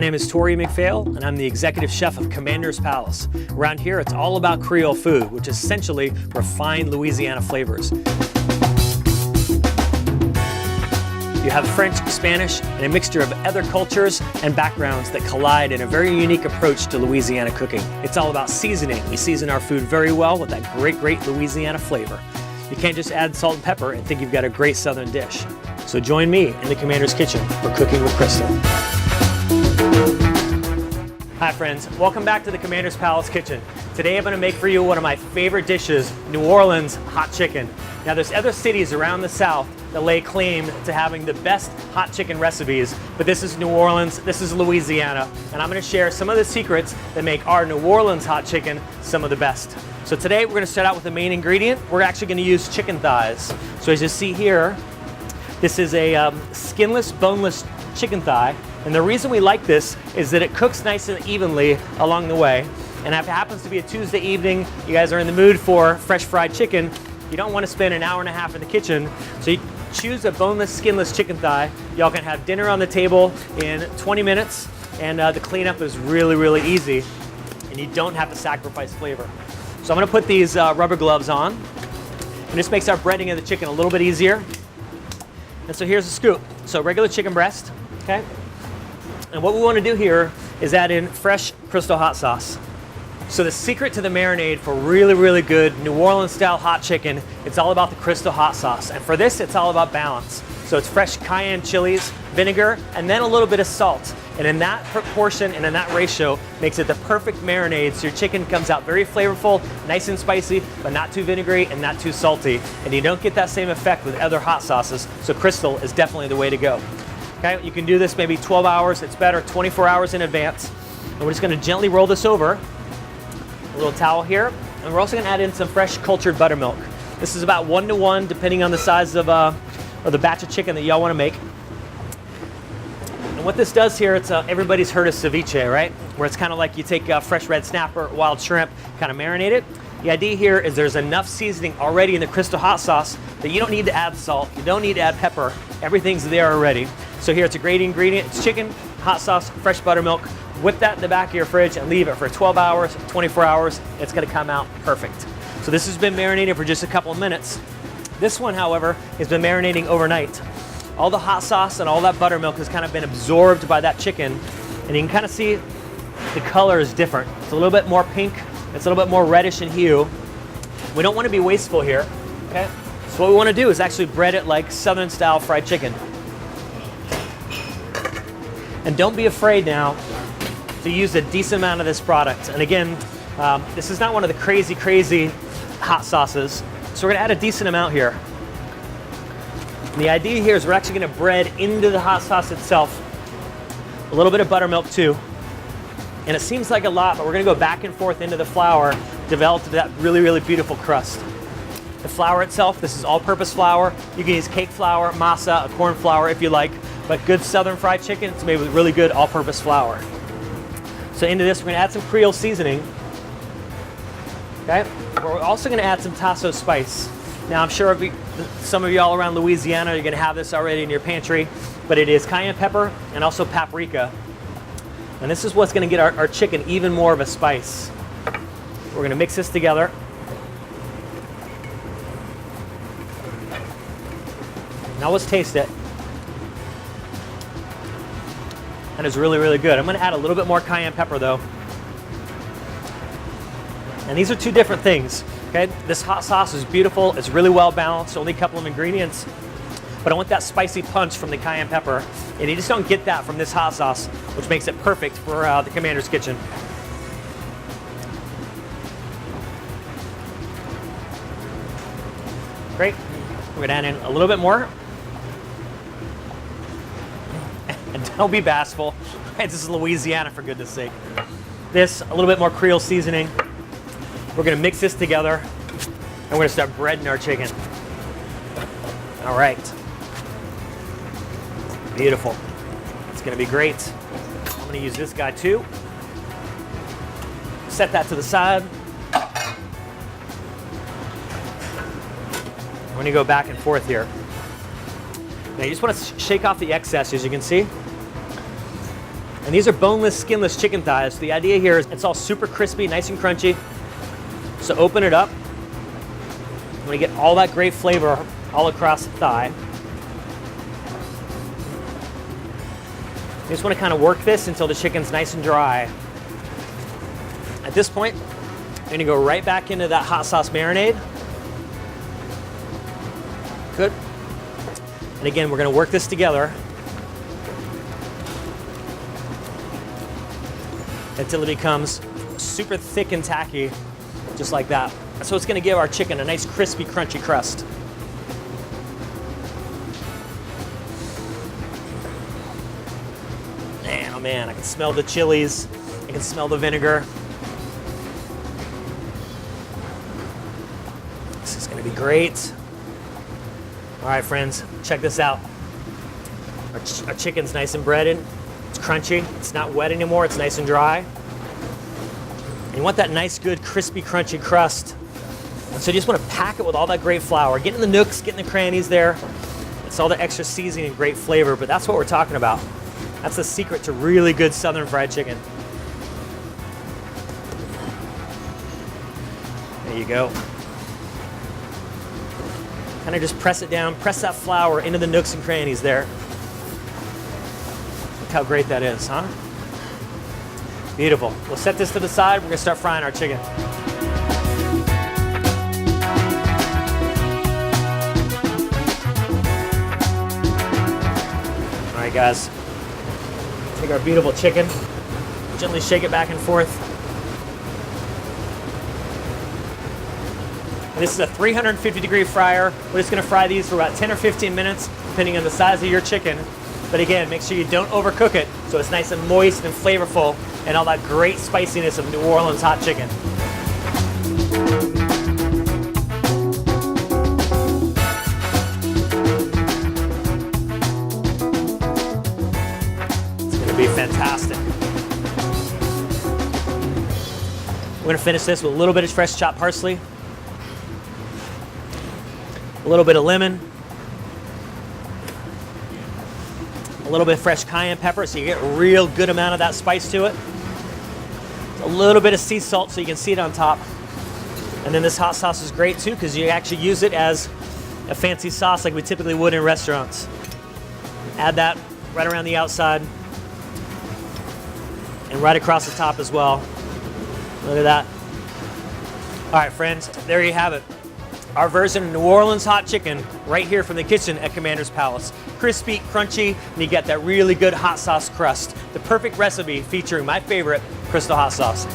name is Tory McPhail, and I'm the executive chef of Commander's Palace. Around here, it's all about Creole food, which is essentially refined Louisiana flavors. You have French, Spanish, and a mixture of other cultures and backgrounds that collide in a very unique approach to Louisiana cooking. It's all about seasoning. We season our food very well with that great Louisiana flavor. You can't just add salt and pepper and think you've got a great Southern dish. So join me in the Commander's Kitchen for Cooking with Crystal. Hi friends, welcome back to the Commander's Palace Kitchen. Today I'm going to make for you one of my favorite dishes, New Orleans hot chicken. Now there's other cities around the South that lay claim to having the best hot chicken recipes, but this is New Orleans, this is Louisiana, and I'm going to share some of the secrets that make our New Orleans hot chicken some of the best. So today we're going to start out with the main ingredient. We're actually going to use chicken thighs. So as you see here, this is a skinless, boneless chicken thigh. And the reason we like this is that it cooks nice and evenly along the way. And if it happens to be a Tuesday evening, you guys are in the mood for fresh fried chicken, you don't want to spend an hour and a half in the kitchen. So you choose a boneless, skinless chicken thigh. Y'all can have dinner on the table in 20 minutes. And the cleanup is really easy. And you don't have to sacrifice flavor. So I'm going to put these rubber gloves on. And this makes our breading of the chicken a little bit easier. And so here's the scoop. So regular chicken breast, okay? And what we want to do here is add in fresh Crystal hot sauce. So the secret to the marinade for really good New Orleans style hot chicken, it's all about the Crystal hot sauce. And for this, it's all about balance. So it's fresh cayenne chilies, vinegar, and then a little bit of salt. And in that proportion and in that ratio makes it the perfect marinade, so your chicken comes out very flavorful, nice and spicy, but not too vinegary and not too salty. And you don't get that same effect with other hot sauces, so Crystal is definitely the way to go. Okay, you can do this maybe 12 hours, it's better 24 hours in advance. And we're just gonna gently roll this over, a little towel here, and we're also gonna add in some fresh cultured buttermilk. This is about 1-to-1, depending on the size of or the batch of chicken that y'all wanna make. And what this does here, it's everybody's heard of ceviche, right? Where it's kind of like you take fresh red snapper, wild shrimp, kind of marinate it. The idea here is there's enough seasoning already in the Crystal hot sauce that you don't need to add salt, you don't need to add pepper, everything's there already. So here it's a great ingredient, it's chicken, hot sauce, fresh buttermilk. Whip that in the back of your fridge and leave it for 12 hours, 24 hours, it's gonna come out perfect. So this has been marinated for just a couple of minutes. This one, however, has been marinating overnight. All the hot sauce and all that buttermilk has kind of been absorbed by that chicken, and you can kind of see the color is different. It's a little bit more pink, it's a little bit more reddish in hue. We don't want to be wasteful here, okay? So what we want to do is actually bread it like Southern style fried chicken. And don't be afraid now to use a decent amount of this product. And again, this is not one of the crazy hot sauces, so we're gonna add a decent amount here. And the idea here is we're actually gonna bread into the hot sauce itself a little bit of buttermilk too. And it seems like a lot, but we're gonna go back and forth into the flour, develop that really beautiful crust. The flour itself, this is all-purpose flour. You can use cake flour, masa, a corn flour if you like, but good Southern fried chicken, it's made with really good all-purpose flour. So into this, we're gonna add some Creole seasoning. Okay, we're also gonna add some tasso spice. Now I'm sure some of y'all around Louisiana, you're gonna have this already in your pantry, but it is cayenne pepper and also paprika. And this is what's gonna get our chicken even more of a spice. We're gonna mix this together. Now let's taste it. And it's really good. I'm gonna add a little bit more cayenne pepper though. And these are two different things, okay? This hot sauce is beautiful, it's really well balanced, only a couple of ingredients, but I want that spicy punch from the cayenne pepper, and you just don't get that from this hot sauce, which makes it perfect for the Commander's Kitchen. Great, we're gonna add in a little bit more. And don't be bashful, this is Louisiana for goodness sake. This, a little bit more Creole seasoning. We're gonna mix this together and we're gonna start breading our chicken. All right. Beautiful. It's gonna be great. I'm gonna use this guy too. Set that to the side. We're gonna go back and forth here. Now you just wanna shake off the excess, as you can see. And And these are boneless, skinless chicken thighs. So the idea here is it's all super crispy, nice and crunchy. So open it up. I'm gonna get all that great flavor all across the thigh. You just wanna kind of work this until the chicken's nice and dry. At this point, I'm gonna go right back into that hot sauce marinade. Good. And again, we're gonna work this together until it becomes super thick and tacky, just like that. So it's gonna give our chicken a nice crispy, crunchy crust. Man, oh man, I can smell the chilies. I can smell the vinegar. This is gonna be great. All right, friends, check this out. Our chicken's nice and breaded. It's crunchy. It's not wet anymore. It's nice and dry. And you want that nice, good, crispy, crunchy crust. And so you just want to pack it with all that great flour. Get in the nooks, get in the crannies there. It's all the extra seasoning and great flavor, but that's what we're talking about. That's the secret to really good Southern fried chicken. There you go. Kind of just press it down, press that flour into the nooks and crannies there. Look how great that is, huh? Beautiful. We'll set this to the side. We're gonna start frying our chicken. All right, guys. Take our beautiful chicken, gently shake it back and forth. This is a 350-degree fryer. We're just gonna fry these for about 10 or 15 minutes, depending on the size of your chicken. But again, make sure you don't overcook it so it's nice and moist and flavorful and all that great spiciness of New Orleans hot chicken. It's gonna be fantastic. We're gonna finish this with a little bit of fresh chopped parsley, a little bit of lemon, a little bit of fresh cayenne pepper so you get a real good amount of that spice to it. A little bit of sea salt so you can see it on top. And then this hot sauce is great too because you actually use it as a fancy sauce like we typically would in restaurants. Add that right around the outside and right across the top as well. Look at that. All right, friends, there you have it. Our version of New Orleans hot chicken right here from the kitchen at Commander's Palace. Crispy, crunchy, and you get that really good hot sauce crust. The perfect recipe featuring my favorite Crystal hot sauce.